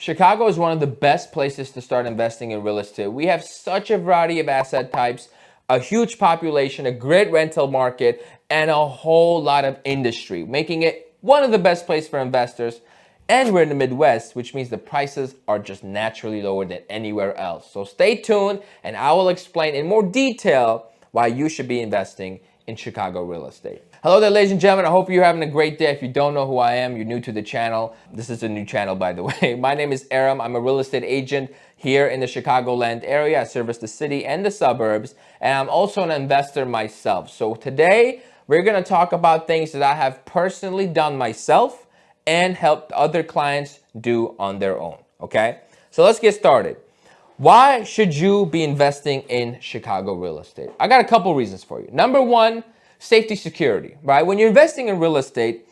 Chicago is one of the best places to start investing in real estate. We have such a variety of asset types, a huge population, a great rental market, and a whole lot of industry, making it one of the best places for investors. And we're in the Midwest, which means the prices are just naturally lower than anywhere else. So stay tuned, and I will explain in more detail why you should be investing in Chicago real estate. Hello there, ladies and gentlemen. I hope you're having a great day. If you don't know who I am, you're new to the channel. This is a new channel, by the way. My name is Aram. I'm a real estate agent here in the Chicagoland area. I service the city and the suburbs, and I'm also an investor myself. So today, we're going to talk about things that I have personally done myself and helped other clients do on their own, okay? So let's get started. Why should you be investing in Chicago real estate? I got a couple reasons for you. Number one, safety security, right? When you're investing in real estate,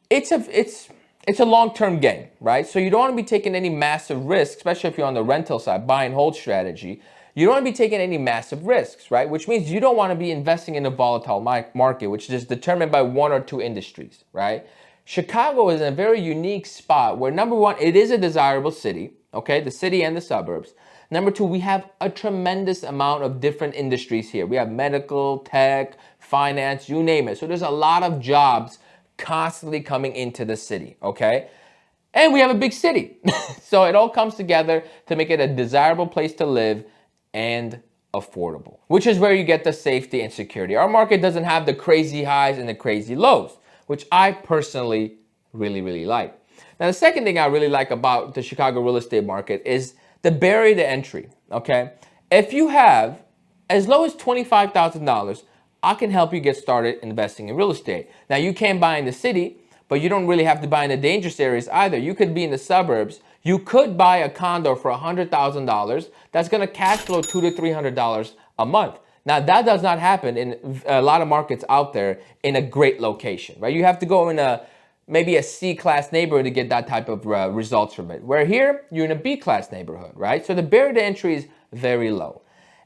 it's a long-term game, right? So you don't want to be taking any massive risks, especially if you're on the rental side, buy and hold strategy. You don't want to be taking any massive risks, right? Which means you don't want to be investing in a volatile market, which is determined by one or two industries, right? Chicago is in a very unique spot where, number one, it is a desirable city, okay? The city and the suburbs. Number two, we have a tremendous amount of different industries here. We have medical, tech, finance, you name it. So there's a lot of jobs constantly coming into the city, okay? And we have a big city. So it all comes together to make it a desirable place to live and affordable, which is where you get the safety and security. Our market doesn't have the crazy highs and the crazy lows, which I personally really like. Now, the second thing I really like about the Chicago real estate market is the barrier to entry, okay? If you have as low as $25,000, I can help you get started investing in real estate. Now, you can't buy in the city, but you don't really have to buy in the dangerous areas either. You could be in the suburbs. You could buy a condo for $100,000. That's gonna cash flow $200 to $300 a month. Now, that does not happen in a lot of markets out there in a great location, right? You have to go in maybe a C-class neighborhood to get that type of results from it. Where here, you're in a B-class neighborhood, right? So the barrier to entry is very low.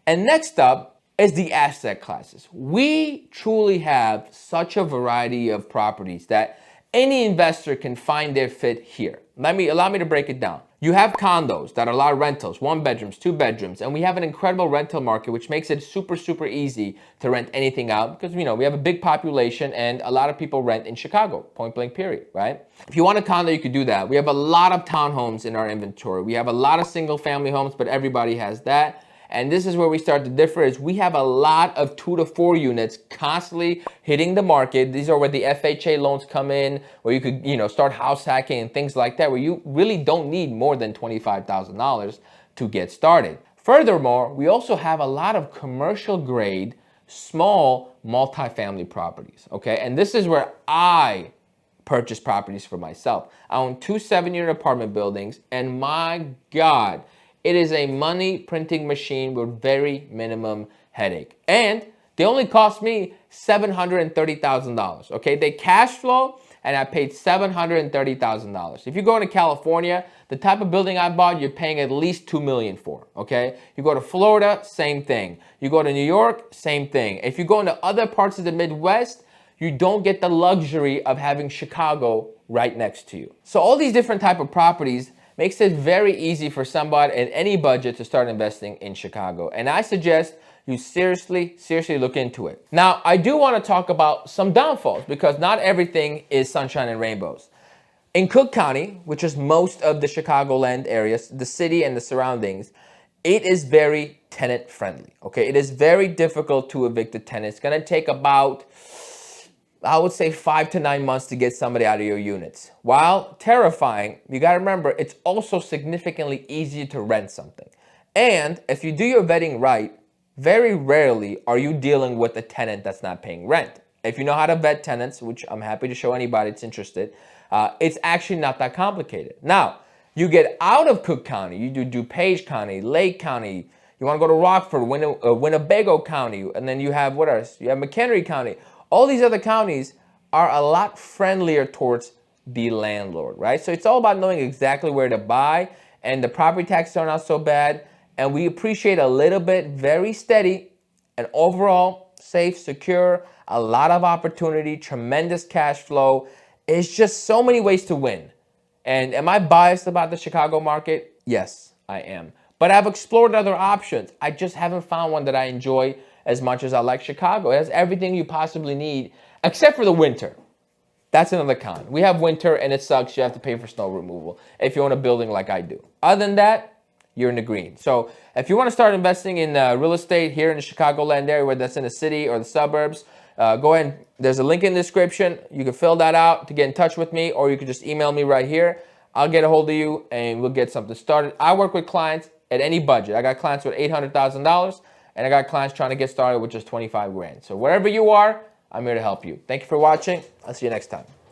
And next up is the asset classes. We truly have such a variety of properties that any investor can find their fit here. Allow me to break it down. You have condos that are a lot of rentals, 1 bedrooms, 2 bedrooms, and we have an incredible rental market, which makes it super easy to rent anything out because, you know, we have a big population and a lot of people rent in Chicago, point blank period, right? If you want a condo, you could do that. We have a lot of townhomes in our inventory. We have a lot of single family homes, but everybody has that. And this is where we start to differ is we have a lot of 2 to 4 units constantly hitting the market. These are where the FHA loans come in, where you could, you know, start house hacking and things like that, where you really don't need more than $25,000 to get started. Furthermore, we also have a lot of commercial grade, small multifamily properties, okay? And this is where I purchase properties for myself. I own 2 7-unit apartment buildings, and my God, it is a money printing machine with very minimum headache. And they only cost me $730,000, okay? They cash flow, and I paid $730,000. If you go into California, the type of building I bought, you're paying at least $2 million for, okay? You go to Florida, same thing. You go to New York, same thing. If you go into other parts of the Midwest, you don't get the luxury of having Chicago right next to you. So all these different type of properties makes it very easy for somebody at any budget to start investing in Chicago. And I suggest you seriously look into it. Now, I do want to talk about some downfalls because not everything is sunshine and rainbows. In Cook County, which is most of the Chicagoland area, the city and the surroundings, it is very tenant friendly, okay? It is very difficult to evict a tenant. It's going to take about, I would say, 5 to 9 months to get somebody out of your units. While terrifying, you got to remember, it's also significantly easier to rent something. And if you do your vetting right, very rarely are you dealing with a tenant that's not paying rent. If you know how to vet tenants, which I'm happy to show anybody that's interested, it's actually not that complicated. Now, you get out of Cook County, you do DuPage County, Lake County, you want to go to Rockford, Winnebago County, and then you have, what else? You have McHenry County. All these other counties are a lot friendlier towards the landlord, right? So it's all about knowing exactly where to buy, and the property taxes are not so bad, and we appreciate a little bit, very steady, and overall safe, secure, a lot of opportunity, tremendous cash flow. It's just so many ways to win. And am I biased about the Chicago market? Yes, I am. But I've explored other options. I just haven't found one that I enjoy as much as I like Chicago. It has everything you possibly need, except for the winter. That's another con. We have winter and it sucks. You have to pay for snow removal if you own a building like I do. Other than that, you're in the green. So if you want to start investing in real estate here in the Chicagoland area, whether that's in the city or the suburbs, go ahead. There's a link in the description. You can fill that out to get in touch with me, or you can just email me right here. I'll get a hold of you and we'll get something started. I work with clients at any budget. I got clients with $800,000 and I got clients trying to get started with just 25 grand. So wherever you are, I'm here to help you. Thank you for watching. I'll see you next time.